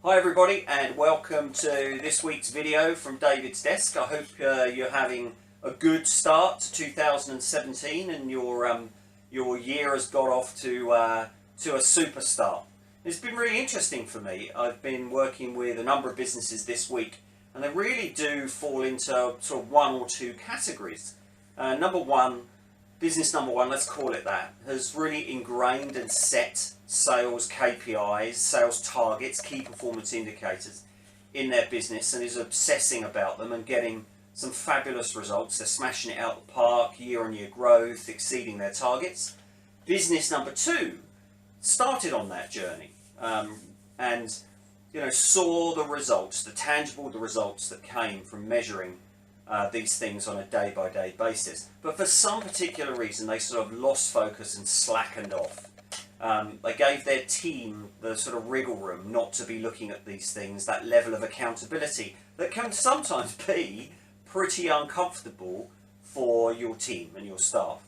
Hi everybody, and welcome to this week's video from David's desk. I hope you're having a good start to 2017 and your year has got off to a super start. It's been really interesting for me. I've been working with a number of businesses this week, and they really do fall into sort of one or two categories. Business number one, let's call it that, has really ingrained and set sales KPIs, sales targets, key performance indicators in their business, and is obsessing about them and getting some fabulous results. They're smashing it out the park, year-on-year growth, exceeding their targets. Business number two started on that journey and saw the results, the results that came from measuring these things on a day-by-day basis. But for some particular reason, they sort of lost focus and slackened off. They gave their team the sort of wriggle room not to be looking at these things, that level of accountability that can sometimes be pretty uncomfortable for your team and your staff.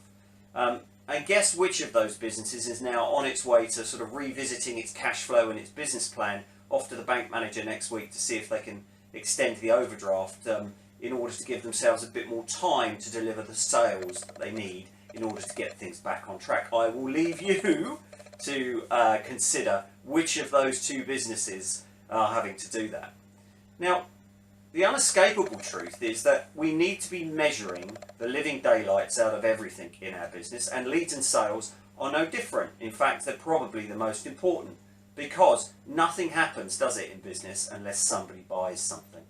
And guess which of those businesses is now on its way to sort of revisiting its cash flow and its business plan, off to the bank manager next week to see if they can extend the overdraft in order to give themselves a bit more time to deliver the sales that they need in order to get things back on track. I will leave you to consider which of those two businesses are having to do that. Now, the unescapable truth is that we need to be measuring the living daylights out of everything in our business, and leads and sales are no different. In fact, they're probably the most important, because nothing happens, does it, in business unless somebody buys something.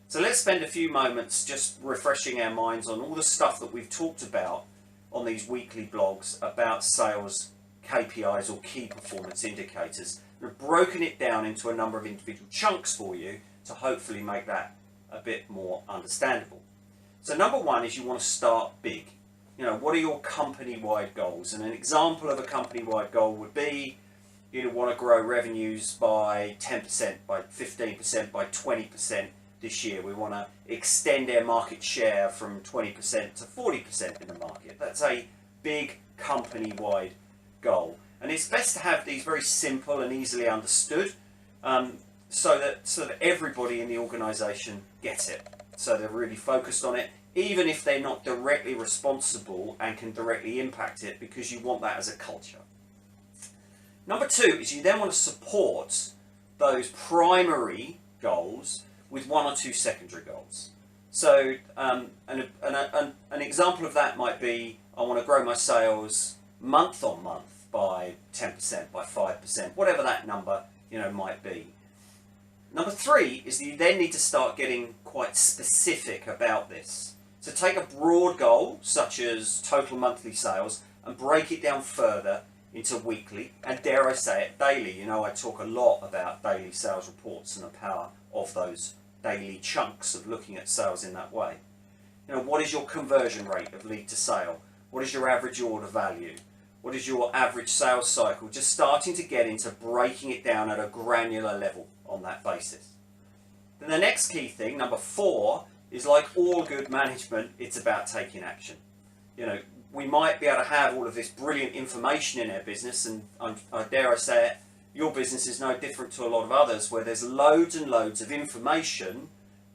So let's spend a few moments just refreshing our minds on all the stuff that we've talked about on these weekly blogs about sales KPIs or key performance indicators. We've broken it down into a number of individual chunks for you to hopefully make that a bit more understandable. So number one is you want to start big. What are your company-wide goals? And an example of a company-wide goal would be you want to grow revenues by 10%, by 15%, by 20% this year. We want to extend our market share from 20% to 40% in the market. That's a big company-wide goal. And it's best to have these very simple and easily understood so that everybody in the organization gets it. So they're really focused on it, even if they're not directly responsible and can directly impact it, because you want that as a culture. Number two is you then want to support those primary goals with one or two secondary goals. So an example of that might be, I want to grow my sales month on month by 10%, by 5%, whatever that number might be. Number three is that you then need to start getting quite specific about this. So take a broad goal, such as total monthly sales, and break it down further into weekly, and dare I say it, daily. I talk a lot about daily sales reports and the power of those daily chunks of looking at sales in that way. What is your conversion rate of lead to sale? What is your average order value? What is your average sales cycle? Just starting to get into breaking it down at a granular level on that basis. Then the next key thing, number four, is like all good management, it's about taking action. We might be able to have all of this brilliant information in our business, and I dare I say it, your business is no different to a lot of others, where there's loads and loads of information,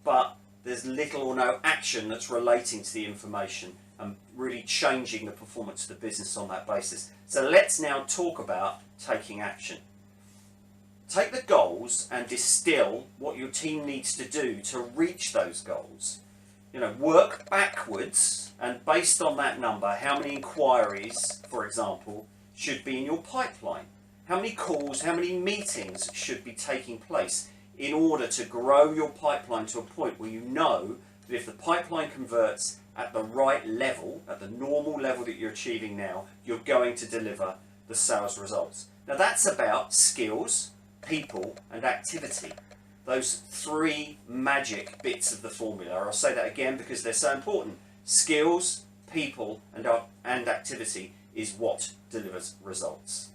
but there's little or no action that's relating to the information and really changing the performance of the business on that basis. So let's now talk about taking action. Take the goals and distill what your team needs to do to reach those goals. Work backwards, and based on that number, how many inquiries, for example, should be in your pipeline? How many calls, how many meetings should be taking place in order to grow your pipeline to a point where you know that if the pipeline converts at the right level, at the normal level that you're achieving now, you're going to deliver the sales results. Now that's about skills, people, and activity. Those three magic bits of the formula. I'll say that again because they're so important. Skills, people, and activity is what delivers results.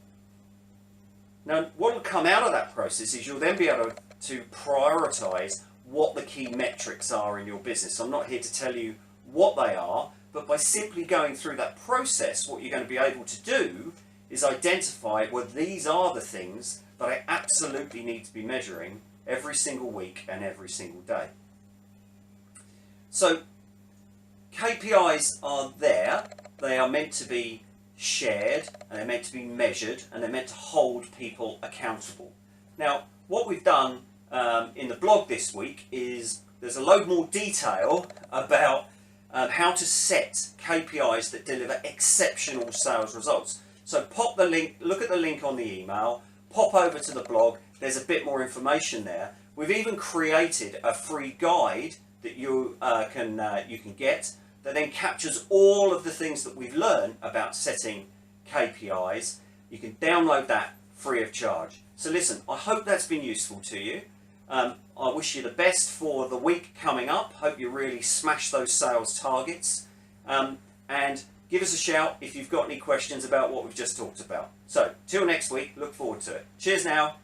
Now, what will come out of that process is you'll then be able to prioritize what the key metrics are in your business. I'm not here to tell you what they are, but by simply going through that process, what you're going to be able to do is identify, well, these are the things that I absolutely need to be measuring every single week and every single day. So KPIs are there. They are meant to be shared, and they're meant to be measured, and they're meant to hold people accountable. Now, what we've done in the blog this week is there's a load more detail about how to set KPIs that deliver exceptional sales results. So pop the link, look at the link on the email, pop over to the blog, there's a bit more information there. We've even created a free guide that you can get that then captures all of the things that we've learned about setting KPIs. You can download that free of charge. So listen, I hope that's been useful to you. I wish you the best for the week coming up. Hope you really smash those sales targets. And give us a shout if you've got any questions about what we've just talked about. So, till next week, look forward to it. Cheers now.